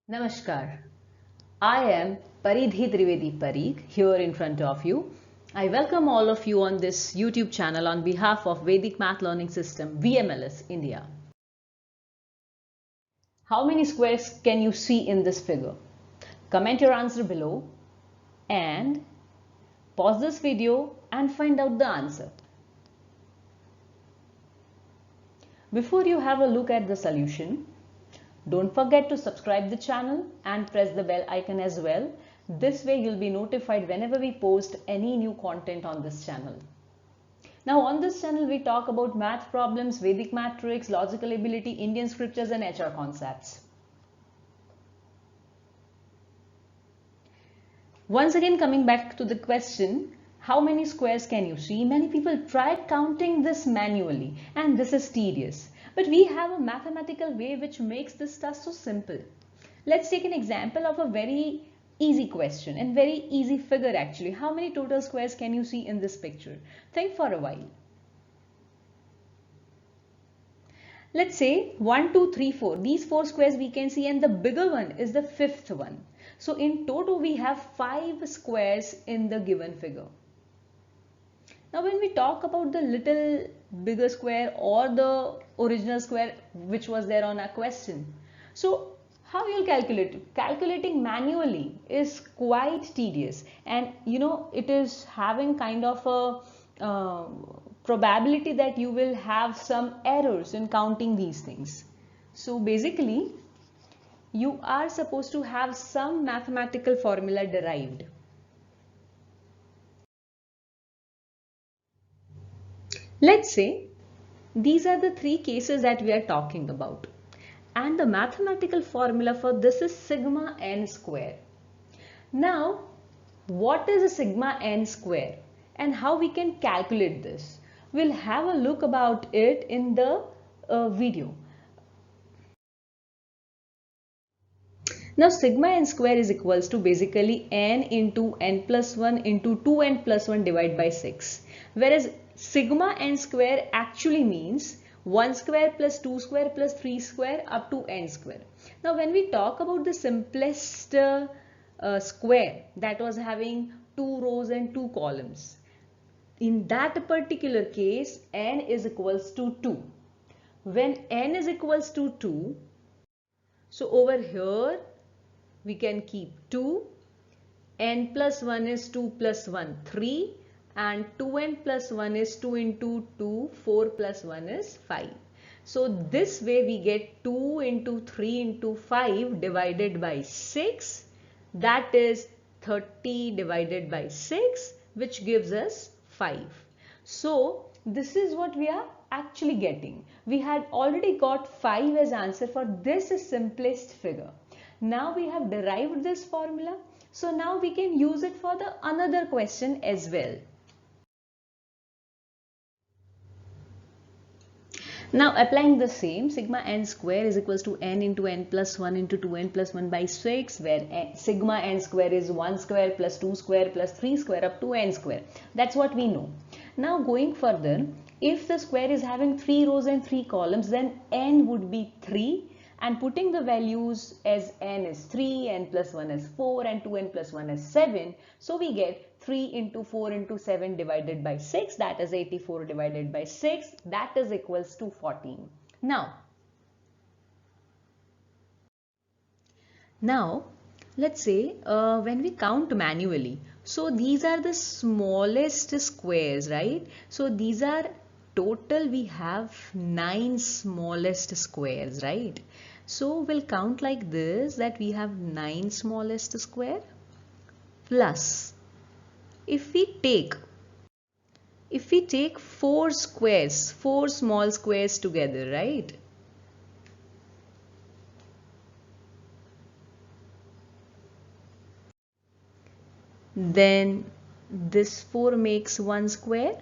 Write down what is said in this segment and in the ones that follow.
Namaskar. I am Paridhi Trivedi Parikh here in front of you. I welcome all of you on this YouTube channel on behalf of Vedic Math Learning System VMLS India. How many squares can you see in this figure? Comment your answer below and pause this video and find out the answer. Before you have a look at the solution, don't forget to subscribe the channel and press the bell icon as well. This way you'll be notified whenever we post any new content on this channel. Now on this channel we talk about math problems, Vedic math tricks, logical ability, Indian scriptures and HR concepts. Once again coming back to the question, how many squares can you see? Many people tried counting this manually and this is tedious. But we have a mathematical way which makes this task so simple. Let's take an example of a very easy question and very easy figure actually. How many total squares can you see in this picture? Think for a while. Let's say 1, 2, 3, 4. These 4 squares we can see and the bigger one is the fifth one. So in total we have 5 squares in the given figure. Now when we talk about the little bigger square or the original square which was there on our question. So how you'll calculate it? Calculating manually is quite tedious and it is having kind of a probability that you will have some errors in counting these things. So basically you are supposed to have some mathematical formula derived. Let's say these are the 3 cases that we are talking about. And the mathematical formula for this is sigma n square. Now, what is a sigma n square and how we can calculate this? We'll have a look about it in the video. Now, sigma n square is equals to basically n into n plus 1 into 2n plus 1 divided by 6. Whereas sigma n square actually means 1 square plus 2 square plus 3 square up to n square. Now when we talk about the simplest square that was having 2 rows and 2 columns, in that particular case n is equals to 2. When n is equals to 2, so over here we can keep 2, n plus 1 is 2 plus 1 3 and 2n plus 1 is 2 into 2, 4 plus 1 is 5. So this way we get 2 into 3 into 5 divided by 6, that is 30 divided by 6, which gives us 5. So this is what we are actually getting. We had already got 5 as answer for this simplest figure. Now we have derived this formula. So now we can use it for the another question as well. Now applying the same, sigma n square is equals to n into n plus 1 into 2n plus 1 by 6, where sigma n square is 1 square plus 2 square plus 3 square up to n square. That's what we know. Now going further, if the square is having 3 rows and 3 columns, then n would be 3. And putting the values as n is 3, n plus 1 is 4 and 2n plus 1 is 7. So we get 3 into 4 into 7 divided by 6, that is 84 divided by 6, that is equals to 14. Now let's say when we count manually, so these are the smallest squares, right? So these are total we have 9 smallest squares, right? So we'll count like this, that we have 9 smallest square plus if we take 4 squares, 4 small squares together, right? Then this 4 makes 1 square.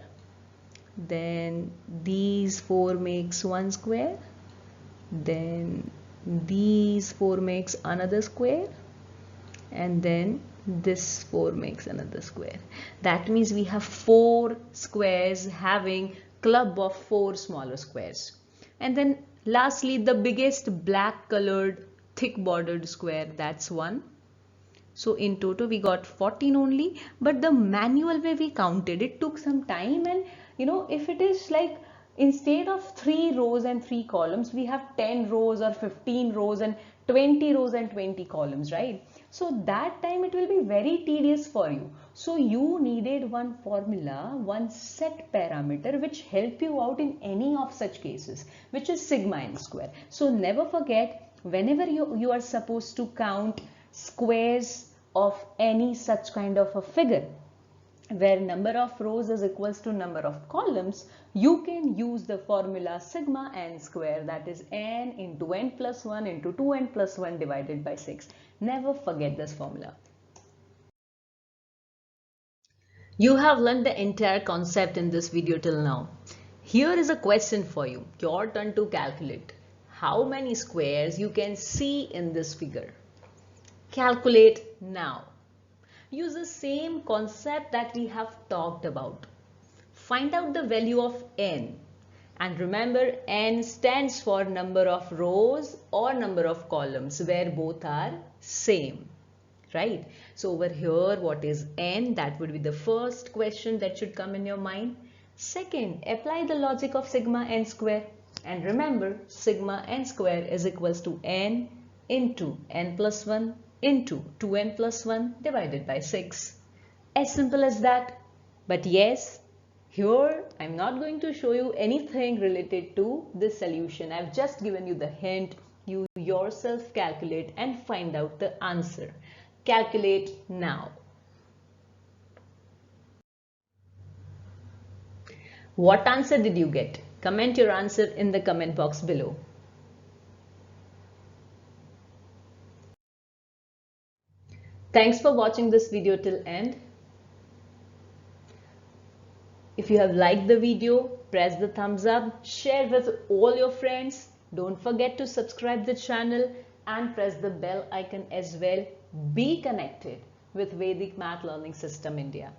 Then these 4 makes 1 square. Then these 4 makes another square. And then this 4 makes another square. That means we have 4 squares having club of 4 smaller squares. And then lastly, the biggest black colored thick bordered square, that's 1. So in total we got 14 only, but the manual way we counted, it took some time. And if it is like instead of 3 rows and 3 columns, we have 10 rows or 15 rows and 20 rows and 20 columns, right? So that time it will be very tedious for you. So you needed one formula, one set parameter which help you out in any of such cases, which is sigma n square. So never forget, whenever you are supposed to count squares of any such kind of a figure where number of rows is equals to number of columns, you can use the formula sigma n square, that is n into n plus 1 into 2n plus 1 divided by 6. Never forget this formula. You have learned the entire concept in this video till now. Here is a question for you. Your turn to calculate how many squares you can see in this figure. Calculate now. Use the same concept that we have talked about. Find out the value of n. And remember, n stands for number of rows or number of columns where both are same. Right? So over here, what is n? That would be the first question that should come in your mind. Second, apply the logic of sigma n square. And remember, sigma n square is equals to n into n plus 1 into 2n plus 1 divided by 6. As simple as that. But yes, here I'm not going to show you anything related to this solution. I've just given you the hint. You yourself calculate and find out the answer. Calculate now. What answer did you get? Comment your answer in the comment box below. Thanks for watching this video till end. If you have liked the video, press the thumbs up, share with all your friends. Don't forget to subscribe the channel and press the bell icon as well. Be connected with Vedic Math Learning System India.